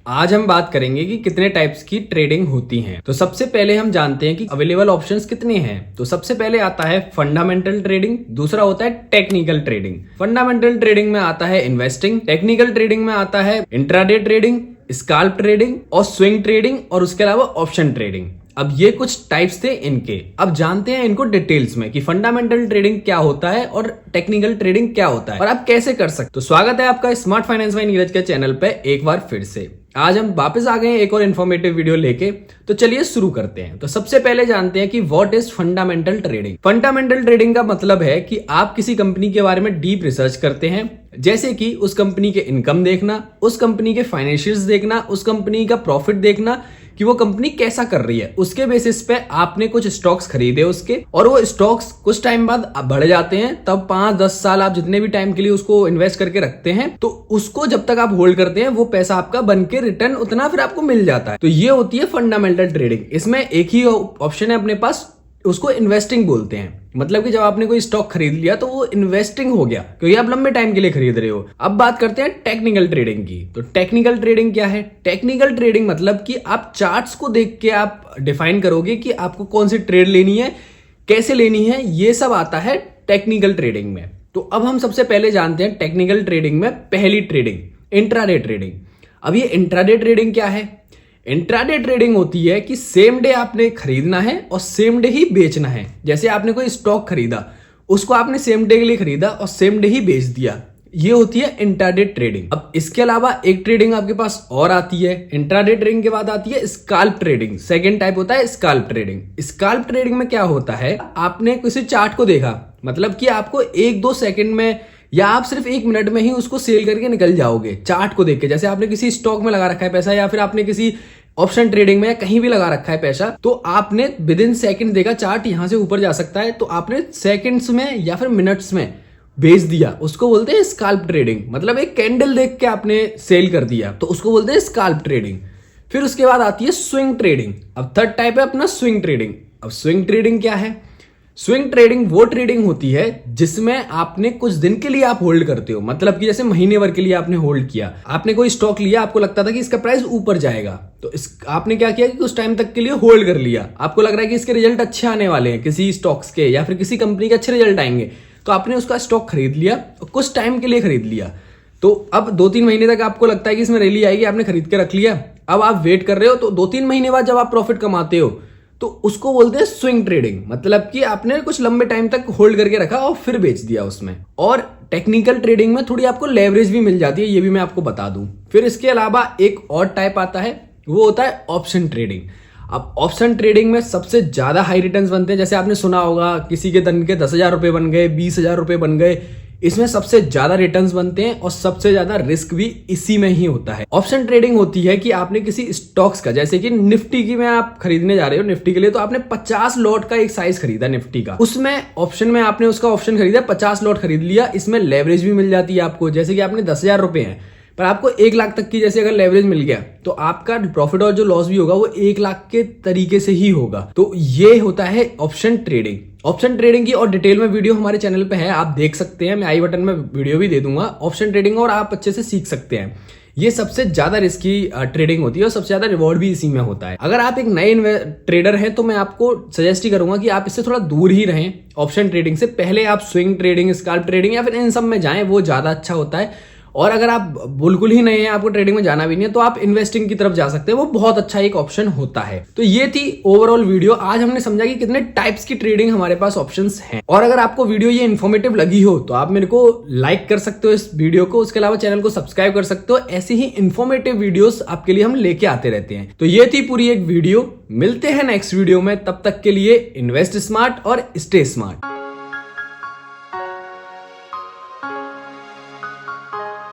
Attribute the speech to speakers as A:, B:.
A: आज हम बात करेंगे कि कितने टाइप्स की ट्रेडिंग होती हैं। तो सबसे पहले हम जानते हैं कि अवेलेबल ऑप्शंस कितने हैं। तो सबसे पहले आता है फंडामेंटल ट्रेडिंग, दूसरा होता है टेक्निकल ट्रेडिंग। फंडामेंटल ट्रेडिंग में आता है इन्वेस्टिंग, टेक्निकल ट्रेडिंग में आता है इंट्राडे ट्रेडिंग, स्काल्प ट्रेडिंग और स्विंग ट्रेडिंग और उसके अलावा ऑप्शन ट्रेडिंग। अब ये कुछ टाइप्स थे इनके। अब जानते हैं इनको डिटेल्स में कि फंडामेंटल ट्रेडिंग क्या होता है और टेक्निकल ट्रेडिंग क्या होता है और आप कैसे कर सकते। तो स्वागत है आपका स्मार्ट फाइनेंस बाय नीरज के चैनल पे एक बार फिर से। आज हम वापस आ गए हैं एक और इन्फॉर्मेटिव वीडियो लेके। तो चलिए शुरू करते हैं। तो सबसे पहले जानते हैं कि what is fundamental trading. Fundamental trading का मतलब है कि आप किसी कंपनी के बारे में डीप रिसर्च करते हैं, जैसे कि उस कंपनी के इनकम देखना, उस कंपनी के फाइनेंशियल्स देखना, उस कंपनी का प्रॉफिट देखना कि वो कंपनी कैसा कर रही है। उसके बेसिस पे आपने कुछ स्टॉक्स खरीदे उसके, और वो स्टॉक्स कुछ टाइम बाद बढ़ जाते हैं। तब 5-10 साल आप जितने भी टाइम के लिए उसको इन्वेस्ट करके रखते हैं, तो उसको जब तक आप होल्ड करते हैं वो पैसा आपका बन के रिटर्न उतना फिर आपको मिल जाता है। तो ये होती है फंडामेंटल ट्रेडिंग। इसमें एक ही ऑप्शन है अपने पास, उसको इन्वेस्टिंग बोलते हैं। मतलब कि जब आपने कोई स्टॉक खरीद लिया तो वो इन्वेस्टिंग हो गया, क्योंकि आप लंबे टाइम के लिए खरीद रहे हो। अब बात करते हैं टेक्निकल ट्रेडिंग की। तो टेक्निकल ट्रेडिंग क्या है? टेक्निकल ट्रेडिंग मतलब कि आप चार्ट्स को देख के आप डिफाइन करोगे कि आपको कौन सी ट्रेड लेनी है, कैसे लेनी है, ये सब आता है टेक्निकल ट्रेडिंग में। तो अब हम सबसे पहले जानते हैं टेक्निकल ट्रेडिंग में पहली ट्रेडिंग, इंट्राडे ट्रेडिंग। अब ये इंट्राडे ट्रेडिंग क्या है? इंट्राडे ट्रेडिंग होती है कि सेम डे आपने खरीदना है और सेम डे ही बेचना है। जैसे आपने कोई स्टॉक खरीदा, उसको आपने सेम डे के लिए खरीदा और सेम डे ही बेच दिया। ये होती है इंट्राडे ट्रेडिंग। अब इसके अलावा एक ट्रेडिंग आपके पास और आती है। इंट्राडे ट्रेडिंग के बाद आती है स्काल्प ट्रेडिंग। सेकेंड टाइप होता है स्काल्प ट्रेडिंग। स्काल्प ट्रेडिंग में क्या होता है, आपने किसी चार्ट को देखा, मतलब कि आपको 1-2 सेकंड में या आप सिर्फ 1 मिनट में ही उसको सेल करके निकल जाओगे चार्ट को देख के। जैसे आपने किसी स्टॉक में लगा रखा है पैसा, या फिर आपने किसी ऑप्शन ट्रेडिंग में या कहीं भी लगा रखा है पैसा, तो आपने विद इन सेकंड देखा चार्ट यहां से ऊपर जा सकता है, तो आपने सेकंड्स में या फिर मिनट्स में बेच दिया। उसको बोलते हैं स्काल्प ट्रेडिंग। मतलब एक कैंडल देख के आपने सेल कर दिया, तो उसको बोलते हैं स्काल्प ट्रेडिंग। फिर उसके बाद आती है स्विंग ट्रेडिंग। अब थर्ड टाइप है अपना स्विंग ट्रेडिंग। अब स्विंग ट्रेडिंग क्या है? स्विंग ट्रेडिंग वो ट्रेडिंग होती है जिसमें आपने कुछ दिन के लिए आप होल्ड करते हो। मतलब कि जैसे महीने भर के लिए आपने होल्ड किया, आपने कोई स्टॉक लिया, आपको लगता था कि इसका प्राइस ऊपर जाएगा, तो आपने क्या किया कि कुछ टाइम तक के लिए होल्ड कर लिया। आपको लग रहा है कि इसके रिजल्ट अच्छे आने वाले हैं, किसी स्टॉक्स के या फिर किसी कंपनी के अच्छे रिजल्ट आएंगे, तो आपने उसका स्टॉक खरीद लिया और कुछ टाइम के लिए खरीद लिया। तो अब 2-3 महीने तक आपको लगता है कि इसमें रैली आएगी, आपने खरीद के रख लिया। अब आप वेट कर रहे हो, तो 2-3 महीने बाद जब आप प्रॉफिट कमाते हो तो उसको बोलते हैं स्विंग ट्रेडिंग। मतलब कि आपने कुछ लंबे टाइम तक होल्ड करके रखा और फिर बेच दिया उसमें। और टेक्निकल ट्रेडिंग में थोड़ी आपको लेवरेज भी मिल जाती है, ये भी मैं आपको बता दूं। फिर इसके अलावा एक और टाइप आता है, वो होता है ऑप्शन ट्रेडिंग। अब ऑप्शन ट्रेडिंग में सबसे ज्यादा हाई रिटर्न्स बनते हैं। जैसे आपने सुना होगा किसी के दिन के 10,000 रुपए बन गए, 20,000 रुपए बन गए। इसमें सबसे ज्यादा रिटर्न्स बनते हैं और सबसे ज्यादा रिस्क भी इसी में ही होता है। ऑप्शन ट्रेडिंग होती है कि आपने किसी स्टॉक्स का, जैसे कि निफ्टी की में आप खरीदने जा रहे हो निफ्टी के लिए, तो आपने 50 लॉट का एक साइज खरीदा निफ्टी का। उसमें ऑप्शन में आपने उसका ऑप्शन खरीदा, 50 लॉट खरीद लिया। इसमें लेवरेज भी मिल जाती है आपको। जैसे कि आपने 10,000 रुपए हैं, पर आपको 1 लाख तक की जैसे अगर लेवरेज मिल गया, तो आपका प्रॉफिट और जो लॉस भी होगा वो 1 लाख के तरीके से ही होगा। तो ये होता है ऑप्शन ट्रेडिंग। ऑप्शन ट्रेडिंग की और डिटेल में वीडियो हमारे चैनल पे है, आप देख सकते हैं। मैं आई बटन में वीडियो भी दे दूंगा ऑप्शन ट्रेडिंग, और आप अच्छे से सीख सकते हैं। ये सबसे ज्यादा रिस्की ट्रेडिंग होती है और सबसे ज्यादा रिवॉर्ड भी इसी में होता है। अगर आप एक नए ट्रेडर हैं तो मैं आपको सजेस्ट ही करूंगा कि आप इससे थोड़ा दूर ही रहें ऑप्शन ट्रेडिंग से। पहले आप स्विंग ट्रेडिंग, स्काल्प ट्रेडिंग या फिर इन सब में जाएं, वो ज्यादा अच्छा होता है। और अगर आप बिल्कुल ही नए हैं, आपको ट्रेडिंग में जाना भी नहीं है, तो आप इन्वेस्टिंग की तरफ जा सकते हैं। वो बहुत अच्छा एक ऑप्शन होता है। तो ये थी ओवरऑल वीडियो। आज हमने समझा कि कितने टाइप्स की ट्रेडिंग हमारे पास ऑप्शंस हैं। और अगर आपको वीडियो ये इन्फॉर्मेटिव लगी हो तो आप मेरे को लाइक कर सकते हो इस वीडियो को। उसके अलावा चैनल को सब्सक्राइब कर सकते हो। ऐसी ही इन्फॉर्मेटिव वीडियोस आपके लिए हम लेके आते रहते हैं। तो ये थी पूरी एक वीडियो। मिलते हैं नेक्स्ट वीडियो में, तब तक के लिए इन्वेस्ट स्मार्ट और स्टे स्मार्ट।